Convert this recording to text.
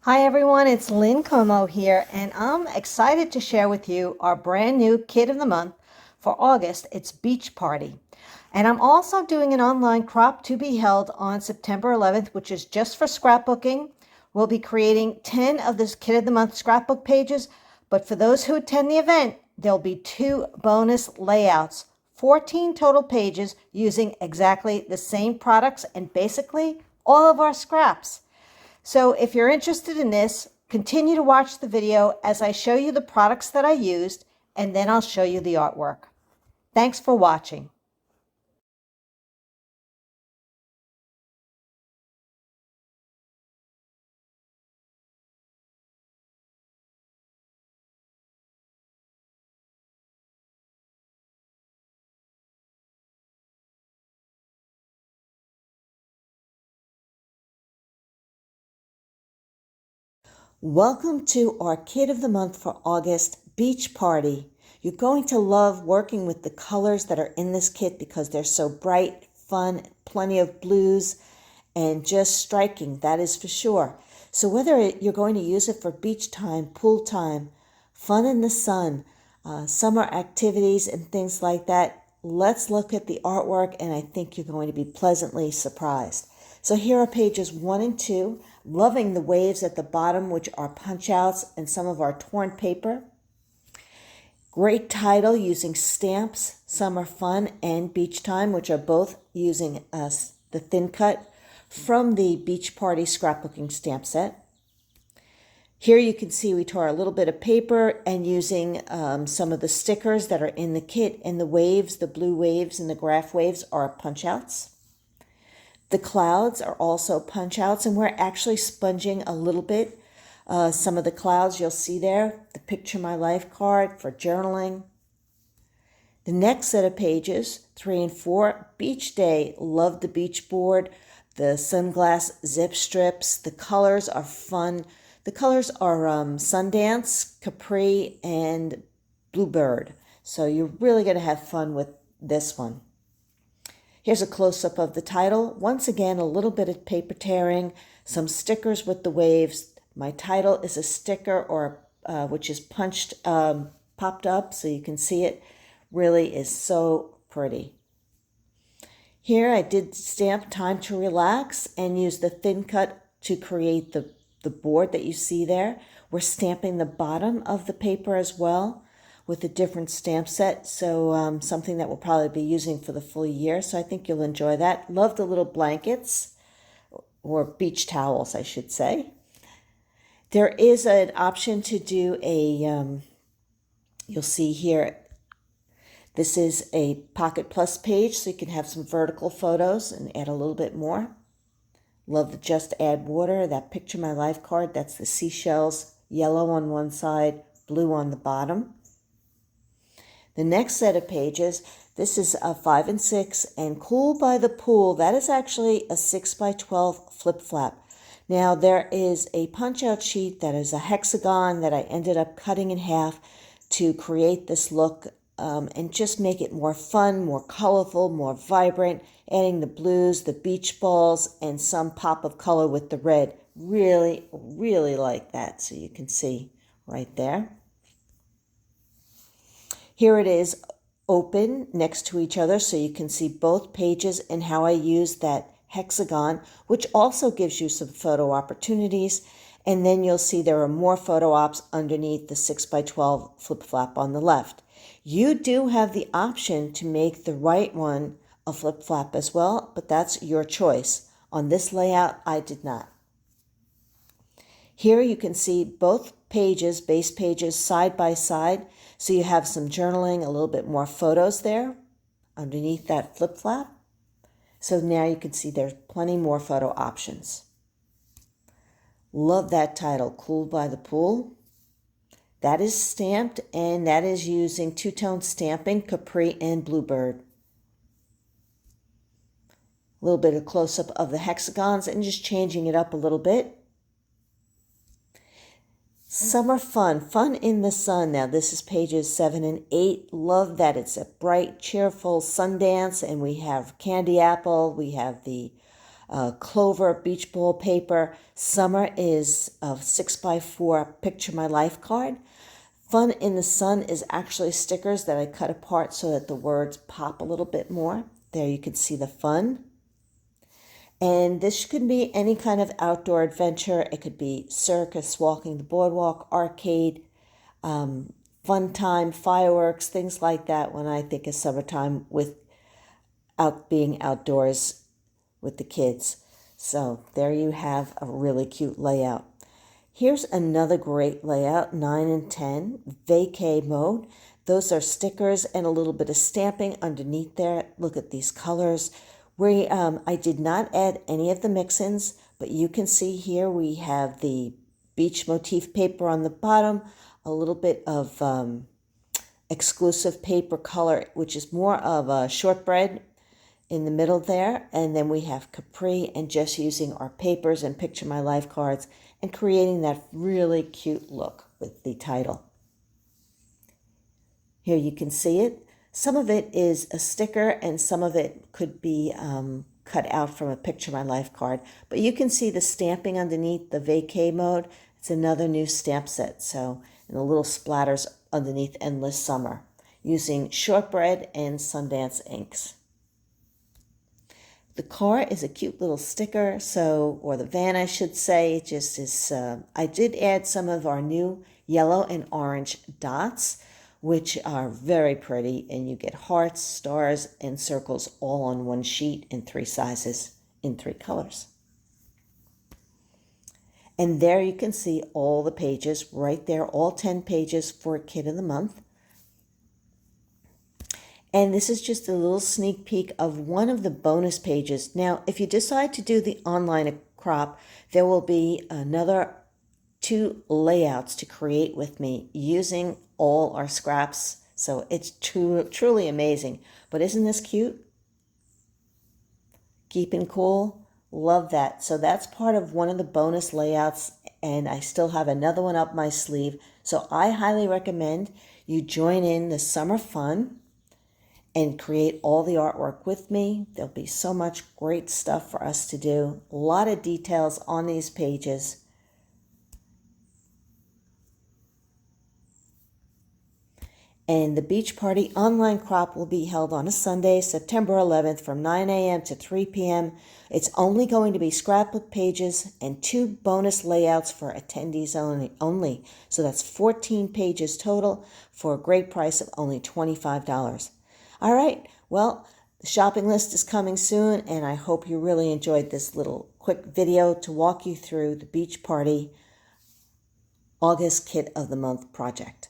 Hi everyone, it's Lynn Como here, and I'm excited to share with you our brand new Kid of the Month for August. It's Beach Party. And I'm also doing an online crop to be held on September 11th, which is just for scrapbooking. We'll be creating 10 of this Kid of the Month scrapbook pages, but for those who attend the event, there'll be 2 bonus layouts, 14 total pages using exactly the same products and basically all of our scraps. So if you're interested in this, continue to watch the video as I show you the products that I used, and then I'll show you the artwork. Thanks for watching. Welcome to our Kid of the Month for August Beach Party. You're going to love working with the colors that are in this kit because they're so bright, fun, plenty of blues, and just striking, that is for sure. So whether you're going to use it for beach time, pool time, fun in the sun, summer activities and things like that, let's look at the artwork and I think you're going to be pleasantly surprised. So here are pages 1 and 2, loving the waves at the bottom, which are punch outs and some of our torn paper. Great title using stamps, Summer Fun and Beach Time, which are both using the thin cut from the Beach Party scrapbooking stamp set. Here you can see we tore a little bit of paper and using some of the stickers that are in the kit, and the waves, the blue waves and the graph waves are punch outs. The clouds are also punch outs, and we're actually sponging a little bit. Some of the clouds you'll see there, the Picture My Life card for journaling. The next set of pages, 3 and 4, Beach Day, love the beach board, the sunglass zip strips. The colors are fun. The colors are Sundance, Capri, and Bluebird. So you're really going to have fun with this one. Here's a close-up of the title. Once again, a little bit of paper tearing, some stickers with the waves. My title is a sticker which is punched, popped up so you can see it. Really is so pretty. Here I did stamp Time to Relax and use the thin cut to create the board that you see there. We're stamping the bottom of the paper as well with a different stamp set, so something that we'll probably be using for the full year, so I think you'll enjoy that. Love the little blankets, or beach towels, I should say. There is an option to do you'll see here, this is a Pocket Plus page, so you can have some vertical photos and add a little bit more. Love the Just Add Water, that Picture My Life card, that's the seashells, yellow on one side, blue on the bottom. The next set of pages, this is a 5 and 6, and Cool by the Pool. That is actually a 6 by 12 flip flap. Now there is a punch out sheet that is a hexagon that I ended up cutting in half to create this look and just make it more fun, more colorful, more vibrant, adding the blues, the beach balls, and some pop of color with the red. Really, really like that, so you can see right there. Here it is open next to each other so you can see both pages and how I use that hexagon, which also gives you some photo opportunities. And then you'll see there are more photo ops underneath the 6 by 12 flip flap on the left. You do have the option to make the right one a flip flap as well, but that's your choice. On this layout, I did not. Here you can see both pages, base pages, side by side. So you have some journaling, a little bit more photos there underneath that flip flap. So now you can see there's plenty more photo options. Love that title, Cool by the Pool. That is stamped, and that is using two-tone stamping, Capri and Bluebird. A little bit of close-up of the hexagons and just changing it up a little bit. Summer Fun, Fun in the Sun. Now this is pages 7 and 8. Love that it's a bright, cheerful Sundance, and we have candy apple, we have the Clover beach ball paper. Summer is a 6x4 Picture My Life card. Fun in the Sun is actually stickers that I cut apart so that the words pop a little bit more. There you can see the fun. And this could be any kind of outdoor adventure. It could be circus, walking the boardwalk, arcade, fun time, fireworks, things like that when I think of summertime with being outdoors with the kids. So there you have a really cute layout. Here's another great layout, 9 and 10, vacay mode. Those are stickers and a little bit of stamping underneath there. Look at these colors. I did not add any of the mix-ins, but you can see here we have the beach motif paper on the bottom, a little bit of exclusive paper color, which is more of a shortbread in the middle there. And then we have capri and just using our papers and Picture My Life cards and creating that really cute look with the title. Here you can see it. Some of it is a sticker and some of it could be cut out from a Picture My Life card. But you can see the stamping underneath the vacay mode. It's another new stamp set. So, and the little splatters underneath Endless Summer using shortbread and Sundance inks. The car is a cute little sticker, or the van I should say. It just is, I did add some of our new yellow and orange dots, which are very pretty, and you get hearts, stars, and circles all on one sheet in 3 sizes, in 3 colors. And there you can see all the pages right there, all 10 pages for Kid of the Month. And this is just a little sneak peek of one of the bonus pages. Now, if you decide to do the online crop, there will be another 2 layouts to create with me using all our scraps. So it's truly amazing. But isn't this cute? Keeping cool. Love that. So that's part of one of the bonus layouts, and I still have another one up my sleeve. So I highly recommend you join in the summer fun and create all the artwork with me. There'll be so much great stuff for us to do. A lot of details on these pages. And the beach party online crop will be held on a Sunday, September 11th from 9 a.m. to 3 p.m. It's only going to be scrapbook pages and 2 bonus layouts for attendees only. So that's 14 pages total for a great price of only $25. All right, well, the shopping list is coming soon, and I hope you really enjoyed this little quick video to walk you through the beach party August Kit of the Month project.